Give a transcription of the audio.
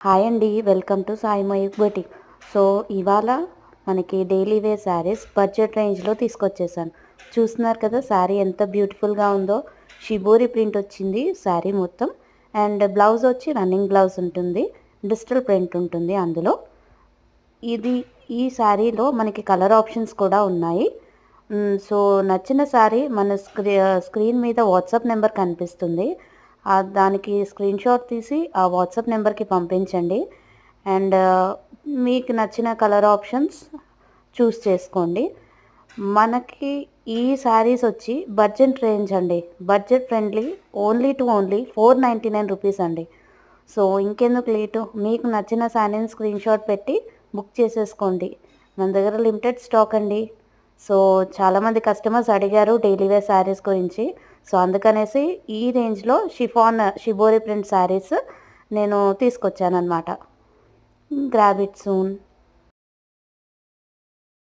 Hi అండి. Welcome to Sai Mayukh boutique. So, ఇవాళ మనకి డైలీ వేర్ శారీస్ బడ్జెట్ రేంజ్‌లో తీసుకొచ్చేసాను. చూస్తున్నారు కదా! శారీ ఎంత బ్యూటిఫుల్‌గా ఉందో. షిబోరి ప్రింట్ వచ్చింది శారీ మొత్తం. అండ్ బ్లౌజ్ వచ్చి రన్నింగ్ బ్లౌజ్ ఉంటుంది. డిజిటల్ ప్రింట్ ఉంటుంది అందులో. ఇది ఈ శారీలో మనకి కలర్ ఆప్షన్స్ కూడా ఉన్నాయి. సో, నచ్చిన శారీ మన స్క్రీన్ మీద వాట్సాప్ నెంబర్ కనిపిస్తుంది. దానికి స్క్రీన్‌షాట్ తీసి ఆ వాట్సాప్ నెంబర్‌కి పంపించండి. అండ్ మీకు నచ్చిన కలర్ ఆప్షన్స్ చూస్ చేసుకోండి. మనకి ఈ శారీస్ వచ్చి బడ్జెట్ రేంజ్ అండి. Budget friendly only to only 499 rupees అండి. సో, ఇంకెందుకు లేటు మీకు నచ్చిన శారీని స్క్రీన్‌షాట్ పెట్టి బుక్ చేసేసుకోండి. మన దగ్గర లిమిటెడ్ స్టాక్ అండి. సో, చాలామంది కస్టమర్స్ అడిగారు డైలీ వేర్ శారీస్ గురించి. సో, అందుకనేసి ఈ రేంజ్‌లో షిబోరి ప్రింట్ శారీస్ నేను తీసుకొచ్చాననమాట. Grab it soon.